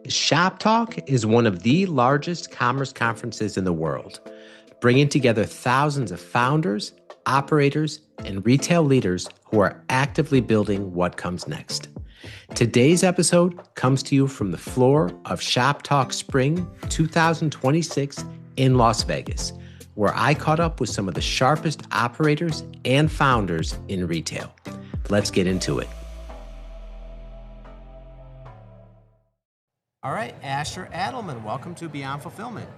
Shop Talk is one of the largest commerce conferences in the world, bringing together thousands of founders, operators, and retail leaders who are actively building what comes next. Today's episode comes to you from the floor of Shop Talk Spring 2026 in Las Vegas, where I caught up with some of the sharpest operators and founders in retail. Let's get into it. All right, Asher Adelman, welcome to Beyond Fulfillment.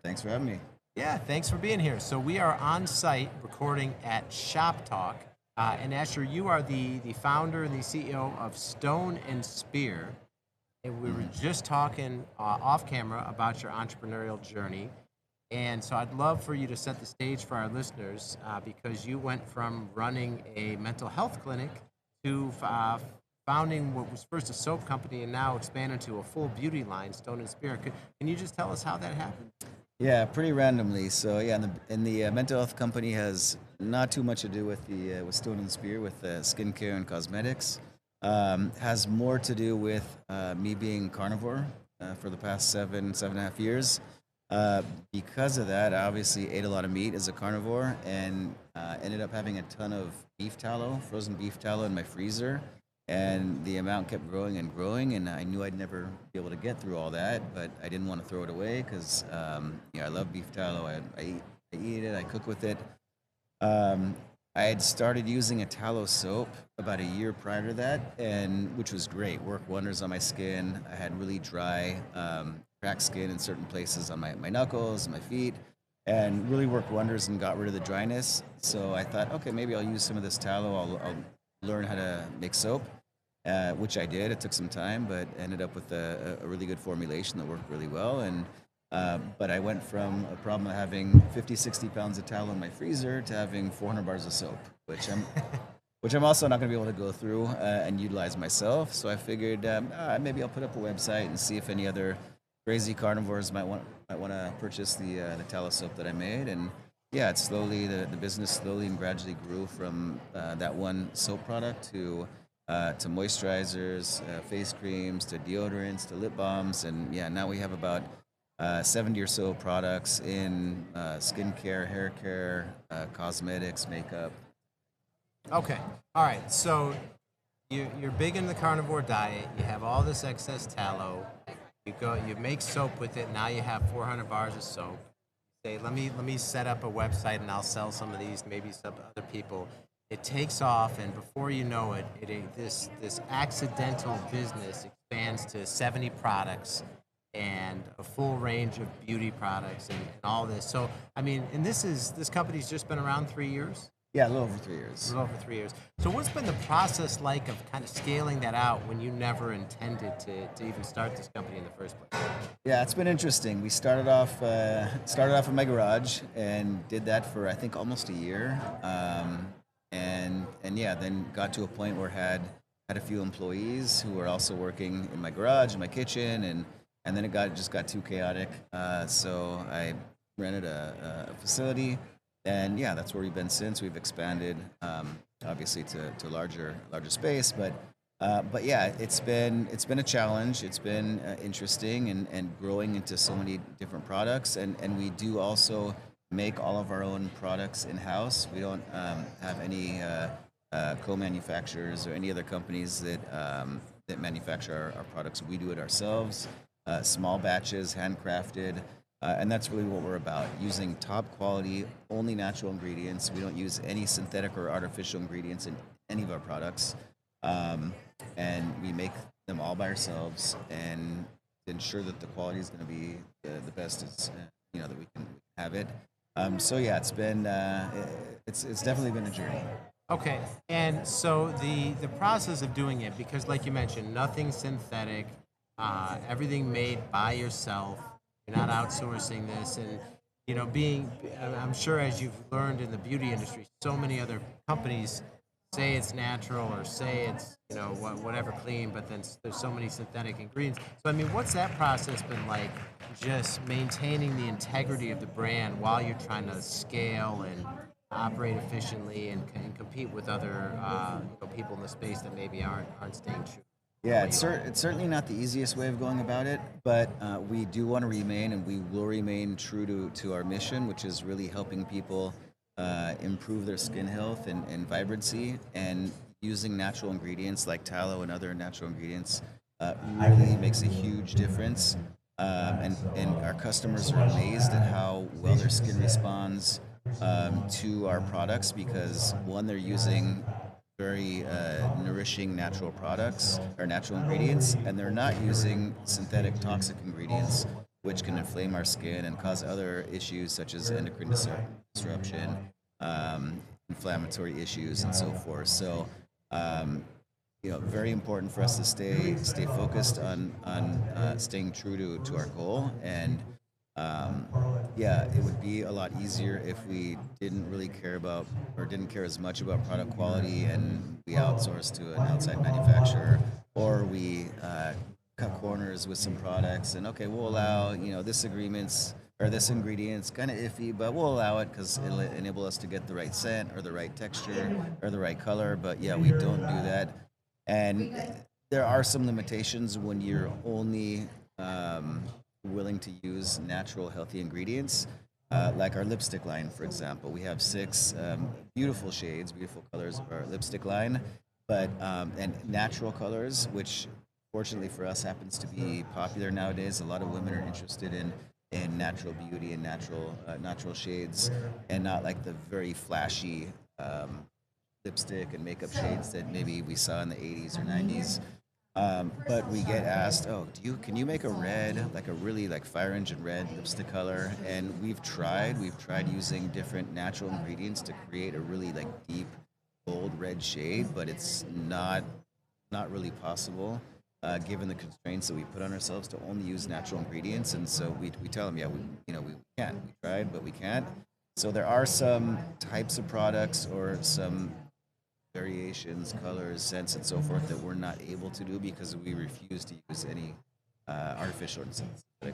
Thanks for having me. Yeah, thanks for being here. So we are on site recording at Shop Talk. And Asher, you are the founder and the CEO of Stone and Spear. And we were just talking off camera about your entrepreneurial journey. And so I'd love for you to set the stage for our listeners because you went from running a mental health clinic to founding what was first a soap company and now expanded to a full beauty line, Stone and Spear. Can you just tell us how that happened? Yeah, pretty randomly. So yeah, and the mental health company has not too much to do with the with Stone and Spear, with skincare and cosmetics. Has more to do with me being carnivore for the past seven and a half years. Because of that, I obviously ate a lot of meat as a carnivore and ended up having a ton of beef tallow, frozen beef tallow in my freezer. And the amount kept growing and growing, and I knew I'd never be able to get through all that, but I didn't want to throw it away because I love beef tallow. I eat it, I cook with it. I had started using a tallow soap about a year prior to that, and which was great, worked wonders on my skin. I had really dry, cracked skin in certain places on my knuckles and my feet, and really worked wonders and got rid of the dryness. So I thought, okay, maybe I'll use some of this tallow. I'll learn how to make soap. Which I did. It took some time, but ended up with a really good formulation that worked really well. And but I went from a problem of having 50, 60 pounds of tallow in my freezer to having 400 bars of soap, which I'm also not going to be able to go through and utilize myself. So I figured maybe I'll put up a website and see if any other crazy carnivores might want to purchase the tallow soap that I made. And yeah, it's slowly the business slowly and gradually grew from that one soap product to moisturizers, face creams, to deodorants, to lip balms, and yeah, now we have about 70 or so products in skincare, hair care, cosmetics, makeup. Okay, all right. So you're big in the carnivore diet. You have all this excess tallow. You make soap with it. Now you have 400 bars of soap. Say, let me set up a website and I'll sell some of these, maybe some other people. It takes off, and before you know it, this accidental business expands to 70 products and a full range of beauty products and all this. So, I mean, and this company's just been around 3 years? Yeah, a little over 3 years. A little over 3 years. So what's been the process like of kind of scaling that out when you never intended to even start this company in the first place? Yeah, it's been interesting. We started off in my garage and did that for I think almost a year. And yeah, then got to a point where had a few employees who were also working in my garage, in my kitchen, and then it just got too chaotic. So I rented a facility, and yeah, that's where we've been since. We've expanded, obviously to larger space, but yeah, it's been a challenge. It's been interesting and growing into so many different products, and we do also make all of our own products in-house. We don't have any co-manufacturers or any other companies that manufacture our products. We do it ourselves, small batches, handcrafted, and that's really what we're about, using top quality, only natural ingredients. We don't use any synthetic or artificial ingredients in any of our products, and we make them all by ourselves and ensure that the quality is going to be the best that we can have it. So yeah, it's definitely been a journey. Okay, and so the process of doing it, because like you mentioned, nothing synthetic, everything made by yourself. You're not outsourcing this, and I'm sure as you've learned in the beauty industry, so many other companies say it's natural or say it's whatever clean, but then there's so many synthetic ingredients. So I mean, what's that process been like? Just maintaining the integrity of the brand while you're trying to scale and operate efficiently and compete with other people in the space that maybe aren't staying true. Yeah, it's certainly not the easiest way of going about it, but we do want to remain and we will remain true to our mission, which is really helping people improve their skin health and vibrancy. And using natural ingredients like tallow and other natural ingredients really makes a huge difference. And our customers are amazed at how well their skin responds to our products because one, they're using very nourishing natural products or natural ingredients, and they're not using synthetic toxic ingredients, which can inflame our skin and cause other issues such as endocrine disruption, inflammatory issues, and so forth. So, very important for us to stay focused on staying true to our goal and yeah, it would be a lot easier if we didn't really care about or didn't care as much about product quality and we outsourced to an outside manufacturer or we cut corners with some products and okay, we'll allow, this agreements or this ingredient's kind of iffy, but we'll allow it because it'll enable us to get the right scent or the right texture or the right color. But yeah, we don't do that. And there are some limitations when you're only willing to use natural, healthy ingredients. Like our lipstick line, for example. We have six beautiful shades, beautiful colors of our lipstick line, but and natural colors, which fortunately for us happens to be popular nowadays. A lot of women are interested in natural beauty and natural shades, and not like the very flashy lipstick and makeup shades that maybe we saw in the 80s or 90s. But we get asked, oh, can you make a red, like a really like fire engine red lipstick color? And we've tried using different natural ingredients to create a really like deep, bold red shade, but it's not really possible given the constraints that we put on ourselves to only use natural ingredients. And so we tell them, yeah, we can't. We tried, but we can't. So there are some types of products or some variations, colors, scents, and so forth that we're not able to do because we refuse to use any artificial or synthetic.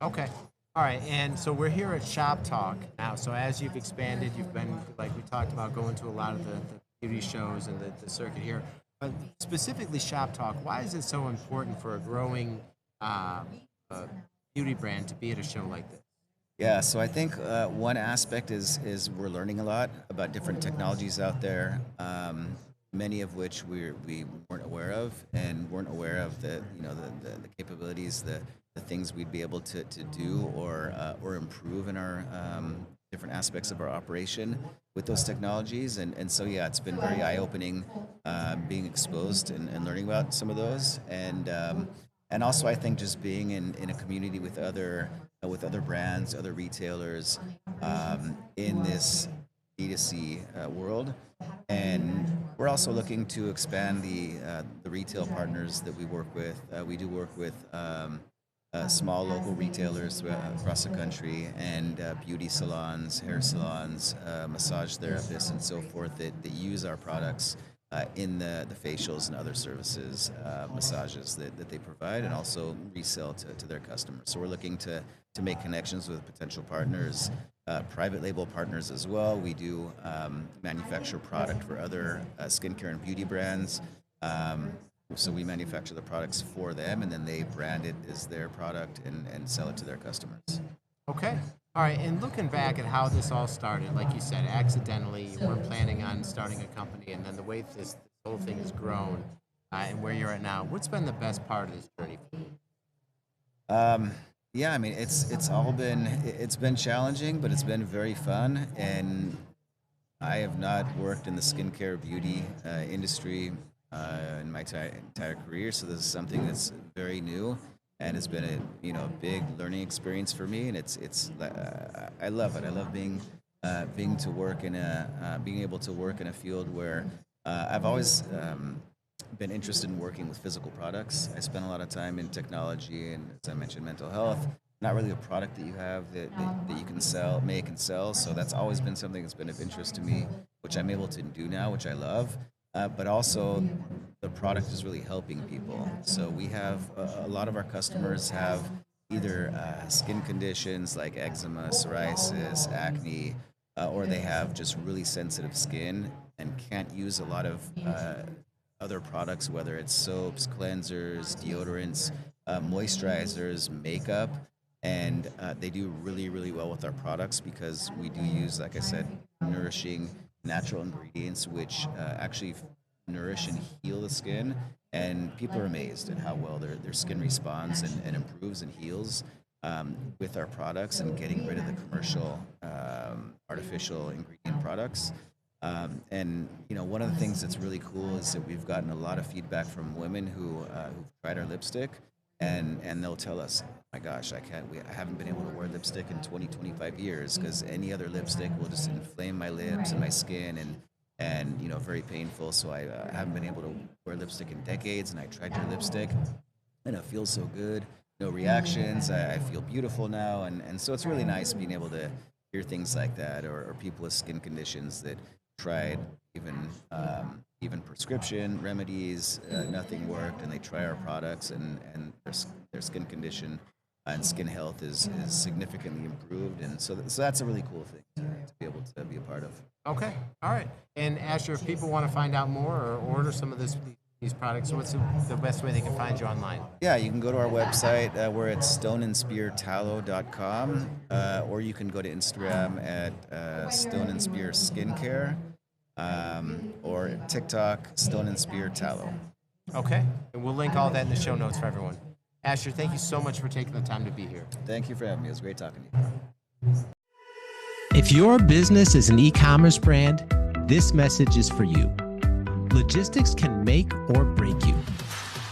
Okay. All right. And so we're here at Shop Talk now. So as you've expanded, you've been, like we talked about, going to a lot of the beauty shows and the circuit here. But specifically Shop Talk, why is it so important for a growing uh, uh, beauty brand to be at a show like this? Yeah, so I think one aspect is we're learning a lot about different technologies out there, many of which we weren't aware of, and weren't aware of the capabilities, the things we'd be able to do or improve in our different aspects of our operation with those technologies, and so yeah, it's been very eye opening, being exposed and learning about some of those, and also I think just being in a community with other brands, other retailers in this D2C world. And we're also looking to expand the retail partners that we work with. We do work with small local retailers across the country and beauty salons, hair salons, massage therapists, and so forth that use our products in the facials and other services, massages that they provide, and also resell to their customers. So we're looking to make connections with potential partners, private label partners as well. We do manufacture product for other skincare and beauty brands. So we manufacture the products for them, and then they brand it as their product and sell it to their customers. Okay. All right. And looking back at how this all started, like you said, accidentally, you weren't planning on starting a company, and then the way this whole thing has grown and where you're at now, what's been the best part of this journey for you? Yeah, I mean it's been challenging, but it's been very fun, and I have not worked in the skincare beauty industry in my entire career, so this is something that's very new, and it's been a big learning experience for me, and I love it. I love being able to work in a field where I've always been interested in working with physical products. I spent a lot of time in technology and, as I mentioned, mental health. Not really a product that you have that you can make and sell. So that's always been something that's been of interest to me, which I'm able to do now, which I love. But also, the product is really helping people. So we have a lot of our customers have either skin conditions like eczema, psoriasis, acne, or they have just really sensitive skin and can't use a lot of other products, whether it's soaps, cleansers, deodorants, moisturizers, makeup, and they do really, really well with our products because we do use, like I said, nourishing natural ingredients which actually nourish and heal the skin. And people are amazed at how well their skin responds and improves and heals with our products and getting rid of the commercial artificial ingredient products. And one of the things that's really cool is that we've gotten a lot of feedback from women who've tried our lipstick, and they'll tell us, my gosh, I haven't been able to wear lipstick in 25 years because any other lipstick will just inflame my lips and my skin and very painful. So I haven't been able to wear lipstick in decades, and I tried your lipstick and it feels so good. No reactions. I feel beautiful now, and so it's really nice being able to hear things like that, or people with skin conditions that tried even prescription remedies, nothing worked, and they try our products, and their skin condition and skin health is significantly improved, and so that's a really cool thing to be able to be a part of. Okay, all right. And Asher, if people want to find out more or order some of these products, what's the best way they can find you online? Yeah, you can go to our website. We're at stoneandspeartallow.com, or you can go to Instagram at Stone and Spear Skincare, or TikTok, Stone and Spear Tallow. Okay, and we'll link all that in the show notes for everyone. Asher, thank you so much for taking the time to be here. Thank you for having me. It was great talking to you. If your business is an e-commerce brand, this message is for you. Logistics can make or break you.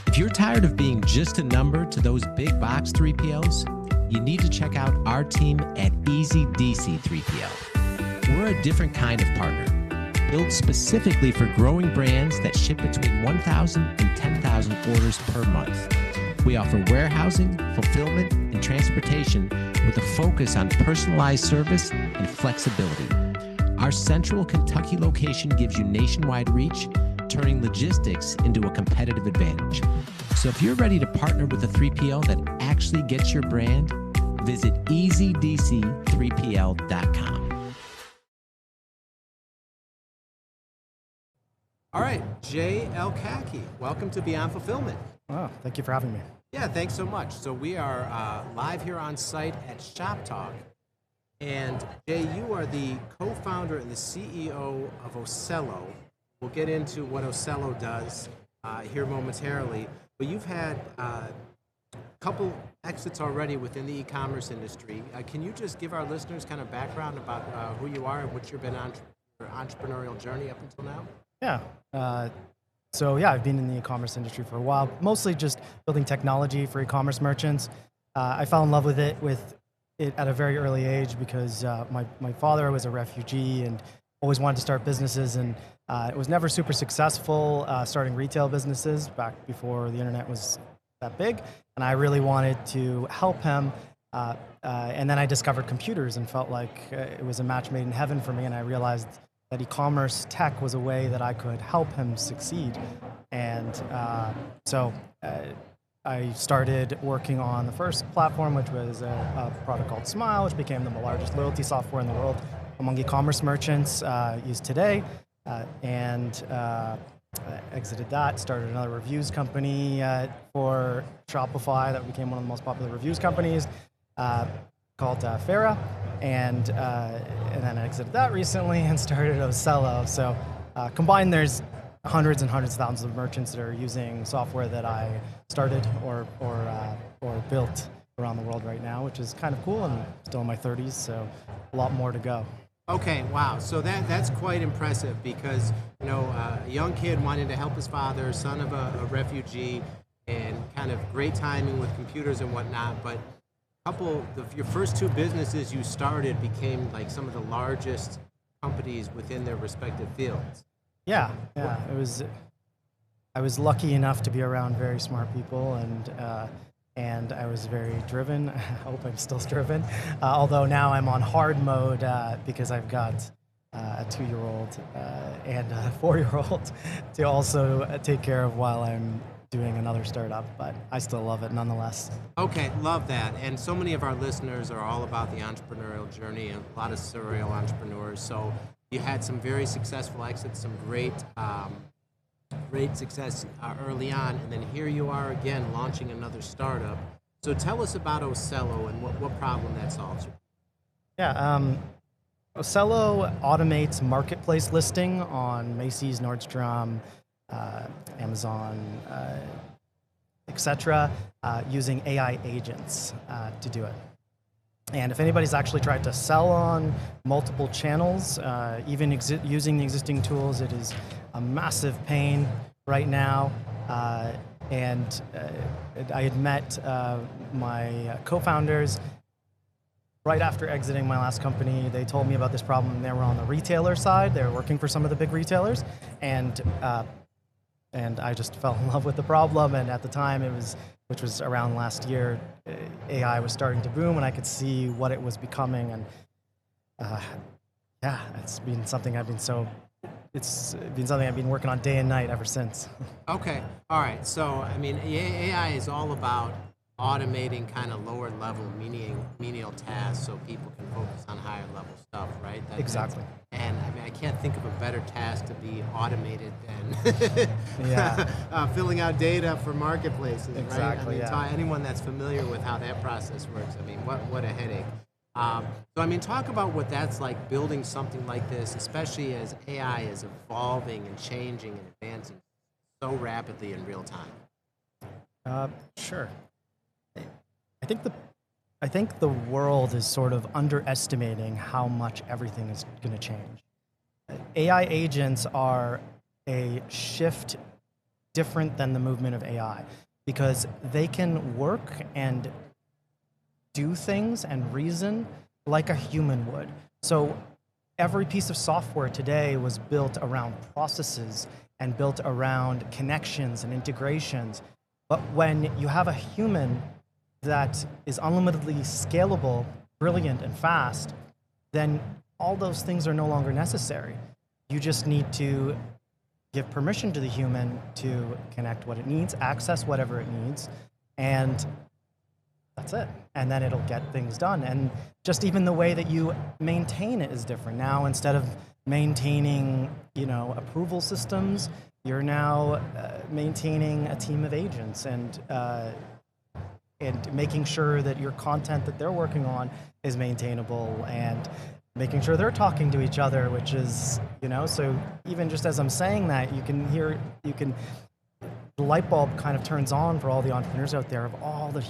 If you're tired of being just a number to those big box 3PLs, you need to check out our team at Easy DC 3PL. We're a different kind of partner, built specifically for growing brands that ship between 1,000 and 10,000 orders per month. We offer warehousing, fulfillment, and transportation with a focus on personalized service and flexibility. Our central Kentucky location gives you nationwide reach, turning logistics into a competitive advantage. So if you're ready to partner with a 3PL that actually gets your brand, visit easydc3pl.com. All right, Jay El-Kaake, welcome to Beyond Fulfillment. Oh, thank you for having me. Yeah, thanks so much. So we are live here on site at Shop Talk. And Jay, you are the co-founder and the CEO of Osello. We'll get into what Osello does here momentarily. But you've had a couple exits already within the e-commerce industry. Can you just give our listeners kind of background about who you are and what you've been on your entrepreneurial journey up until now? Yeah. I've been in the e-commerce industry for a while, mostly just building technology for e-commerce merchants. I fell in love with it at a very early age because my father was a refugee and always wanted to start businesses, and it was never super successful starting retail businesses back before the internet was that big, and I really wanted to help him. And then I discovered computers and felt like it was a match made in heaven for me, and I realized that e-commerce tech was a way that I could help him succeed. And I started working on the first platform, which was a product called Smile, which became the largest loyalty software in the world among e-commerce merchants used today. I exited that, started another reviews company for Shopify that became one of the most popular reviews companies called Farah. And then I exited that recently and started Osello. So combined, there's hundreds and hundreds of thousands of merchants that are using software that I started or built around the world right now, which is kind of cool. I'm still in my 30s, so a lot more to go. Okay, wow. So that's quite impressive because, a young kid wanting to help his father, son of a refugee, and kind of great timing with computers and whatnot, but your first two businesses you started became like some of the largest companies within their respective fields. Yeah. I was lucky enough to be around very smart people, and I was very driven. I hope I'm still driven, although now I'm on hard mode because I've got a 2-year-old and a 4-year-old to also take care of while I'm doing another startup, but I still love it nonetheless. Okay, love that. And so many of our listeners are all about the entrepreneurial journey, and a lot of serial entrepreneurs. So you had some very successful exits, some great great success early on, and then here you are again launching another startup. So tell us about Osello and what problem that solves. Yeah, Osello automates marketplace listing on Macy's, Nordstrom, Amazon, etc., using AI agents to do it. And if anybody's actually tried to sell on multiple channels, even using the existing tools, it is a massive pain right now. And I had met my co-founders right after exiting my last company. They told me about this problem. They were on the retailer side. They were working for some of the big retailers, and I just fell in love with the problem. And at the time, which was around last year, AI was starting to boom, and I could see what it was becoming. And yeah, it's been something I've been working on day and night ever since. Okay, all right. So I mean, AI is all about automating kind of lower level menial tasks so people can focus on higher level stuff, right? Exactly. And I mean, I can't think of a better task to be automated than filling out data for marketplaces, Exactly, right? I mean, anyone that's familiar with how that process works, I mean, what a headache. So I mean, talk about what that's like building something like this, especially as AI is evolving and changing and advancing so rapidly in real time. Sure. I think the world is sort of underestimating how much everything is going to change. AI agents are a shift different than the movement of AI because they can work and do things and reason like a human would. So every piece of software today was built around processes and built around connections and integrations. But when you have a human that is unlimitedly scalable, brilliant, and fast, then all those things are no longer necessary. You just need to give permission to the human to connect what it needs, access whatever it needs, and that's it. And then it'll get things done. And just even the way that you maintain it is different. Now, instead of maintaining, approval systems, you're now maintaining a team of agents and making sure that your content that they're working on is maintainable and making sure they're talking to each other, which is, so even just as I'm saying that, the light bulb kind of turns on for all the entrepreneurs out there of all the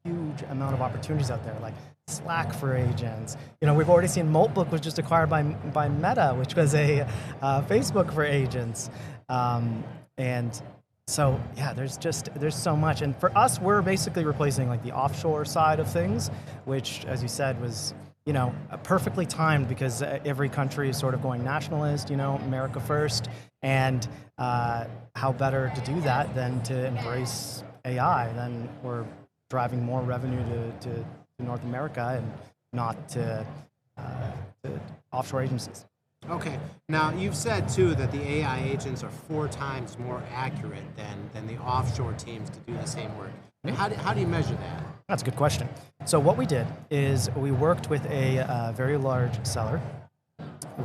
huge amount of opportunities out there, like Slack for agents. We've already seen Moltbook was just acquired by Meta, which was a Facebook for agents. And so yeah, there's so much. And for us, we're basically replacing like the offshore side of things, which, as you said, was perfectly timed because every country is sort of going nationalist, America first. And how better to do that than to embrace AI? Then we're driving more revenue to North America and not to offshore agencies. Okay. Now, you've said, too, that the AI agents are 4 times more accurate than the offshore teams to do the same work. How do you measure that? That's a good question. So what we did is we worked with a very large seller.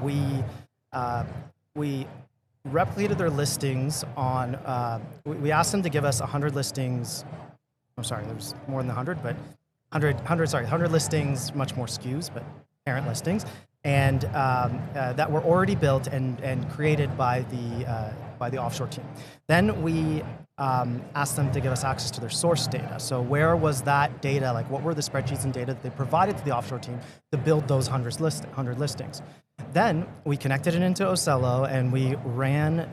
We replicated their listings on, we asked them to give us 100 listings. I'm sorry, there was more than 100, but 100 listings, much more SKUs, but parent listings. And that were already built and created by the offshore team. Then we asked them to give us access to their source data. So where was that data? Like, what were the spreadsheets and data that they provided to the offshore team to build those 100 listings? Then we connected it into Osello, and we ran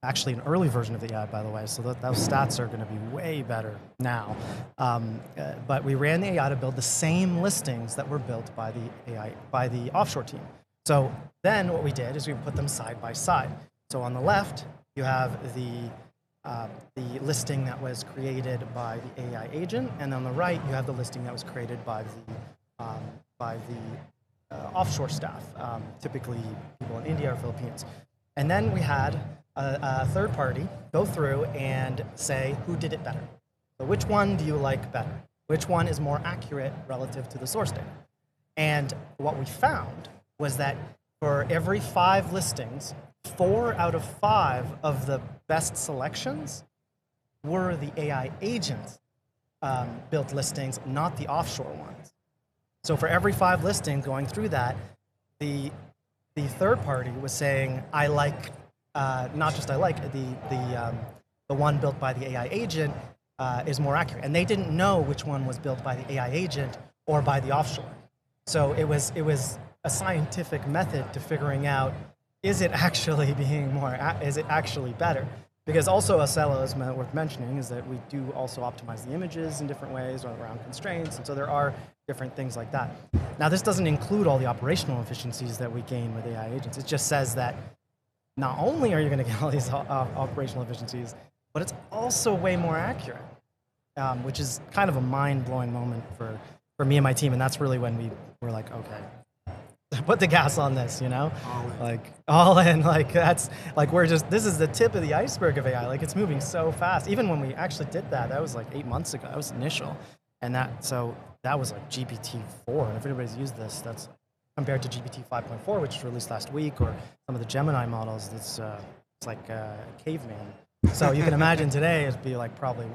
actually an early version of the ad, by the way, so those stats are going to be way better now. But we ran the AI to build the same listings that were built by the offshore team. So then what we did is we put them side by side. So on the left, you have the listing that was created by the AI agent, and on the right, you have the listing that was created by the offshore staff, typically people in India or Philippines. And then we had a third party go through and say, who did it better? So which one do you like better? Which one is more accurate relative to the source data? And what we found was that for every 5 listings, 4 out of 5 of the best selections were the AI agents built listings, not the offshore ones. So for every 5 listings going through that, the third party was saying, I like, not just I like, the one built by the AI agent is more accurate. And they didn't know which one was built by the AI agent or by the offshore. So it was a scientific method to figuring out, is it actually being more, is it actually better? Because also Osello, is worth mentioning, is that we do also optimize the images in different ways around constraints, and so there are different things like that. Now, this doesn't include all the operational efficiencies that we gain with AI agents. It just says that not only are you going to get all these operational efficiencies, but it's also way more accurate, which is kind of a mind-blowing moment for me and my team, and that's really when we were like, okay, put the gas on this, you know? All in, like that's, like this is the tip of the iceberg of AI. Like it's moving so fast. Even when we actually did that was like 8 months ago. That was initial. And that was like GPT-4. And if anybody's used this, that's compared to GPT 5.4, which was released last week, or some of the Gemini models, it's like caveman. So you can imagine today it'd be like probably,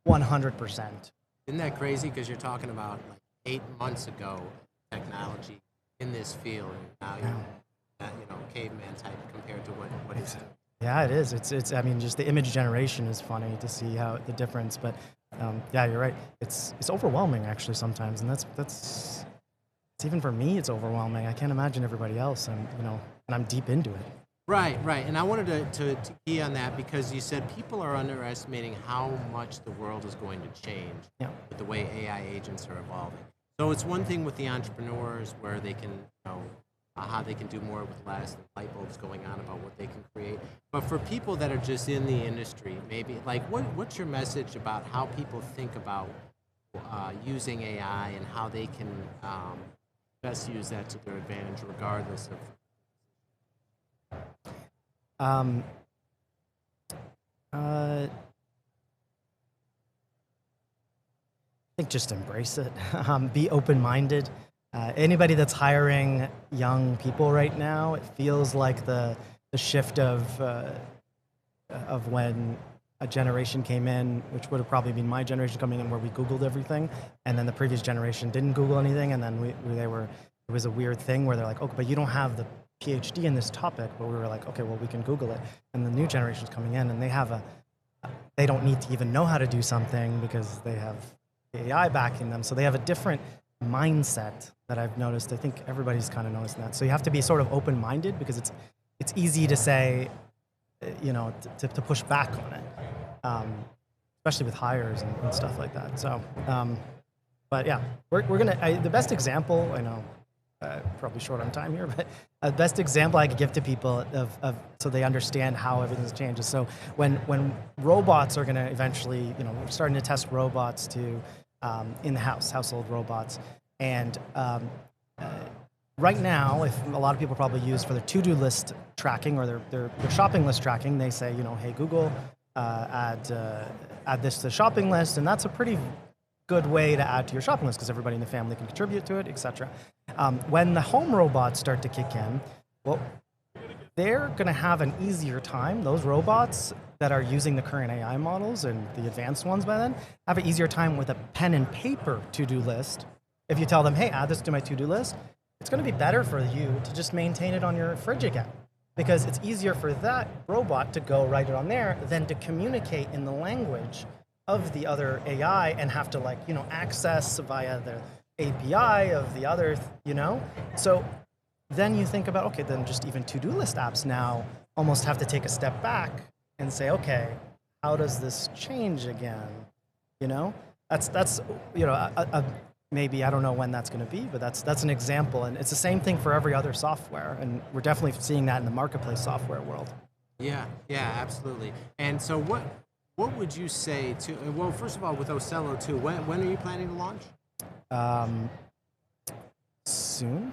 100%. Isn't that crazy? Because you're talking about like 8 months ago technology in this field, and now you're caveman type compared to what it's doing. Yeah, it is. It's. I mean, just the image generation is funny to see how the difference. But yeah, you're right. It's overwhelming actually sometimes, and that's it's even for me. It's overwhelming. I can't imagine everybody else. And I'm deep into it. Right. And I wanted to key on that because you said people are underestimating how much the world is going to change with the way AI agents are evolving. So it's one thing with the entrepreneurs where they can, how they can do more with less, and light bulbs going on about what they can create. But for people that are just in the industry, maybe, like, what's your message about how people think about using AI and how they can best use that to their advantage, regardless of? I think just embrace it. Be open-minded. Anybody that's hiring young people right now, it feels like the shift of when a generation came in, which would have probably been my generation coming in, where we Googled everything, and then the previous generation didn't Google anything, and then it was a weird thing where they're like, oh, but you don't have the PhD in this topic, but we were like, okay, well, we can Google it. And the new generation's coming in, and they don't need to even know how to do something because they have the AI backing them. So they have a different mindset that I've noticed. I think everybody's kind of noticing that. So you have to be sort of open-minded because it's easy to say, to push back on it, especially with hires and stuff like that. So, but yeah, we're gonna. The best example, I know, probably short on time here, but the best example I could give to people of so they understand how everything's changed is, so when robots are going to eventually, we're starting to test robots to in the household robots, and right now, if a lot of people probably use for their to-do list tracking or their shopping list tracking, they say, hey Google, add this to the shopping list, and that's a pretty good way to add to your shopping list because everybody in the family can contribute to it, etc. When the home robots start to kick in, well, they're going to have an easier time. Those robots that are using the current AI models and the advanced ones by then have an easier time with a pen and paper to-do list. If you tell them, hey, add this to my to-do list, it's going to be better for you to just maintain it on your fridge again, because it's easier for that robot to go write it on there than to communicate in the language of the other AI and have to access via the API of the other, So then you think about, okay, then just even to-do list apps now almost have to take a step back and say, okay, how does this change again? That's maybe, I don't know when that's going to be, but that's an example. And it's the same thing for every other software. And we're definitely seeing that in the marketplace software world. Yeah, absolutely. And so what would you say to, well, first of all, with Osello too, when are you planning to launch? Soon,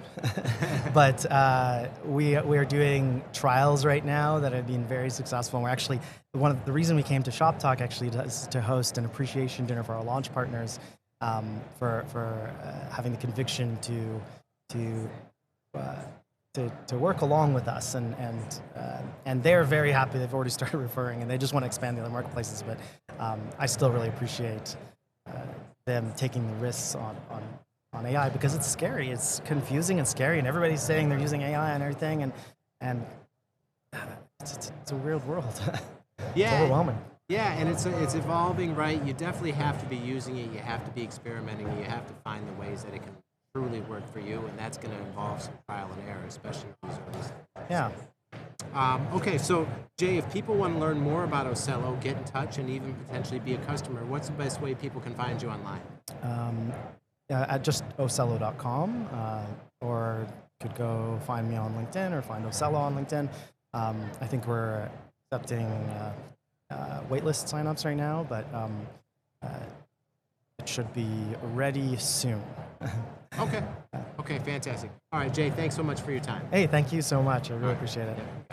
but we are doing trials right now that have been very successful. And we're actually, the reason we came to Shop Talk actually is to host an appreciation dinner for our launch partners, for having the conviction to to work along with us, and they're very happy. They've already started referring, and they just want to expand the other marketplaces. But I still really appreciate them taking the risks on AI, because it's scary. It's confusing and scary, and everybody's saying they're using AI and everything, and it's a weird world. Yeah. It's overwhelming. Yeah, and it's evolving, right? You definitely have to be using it. You have to be experimenting. You have to find the ways that it can truly work for you, and that's going to involve some trial and error, especially in these early stages. Yeah. Okay, so Jay, if people want to learn more about Osello, get in touch, and even potentially be a customer, what's the best way people can find you online? At just osello.com, or you could go find me on LinkedIn or find Osello on LinkedIn. I think we're accepting waitlist signups right now, but it should be ready soon. Okay, fantastic. All right, Jay, thanks so much for your time. Hey, thank you so much. I really All right. appreciate it. Yeah.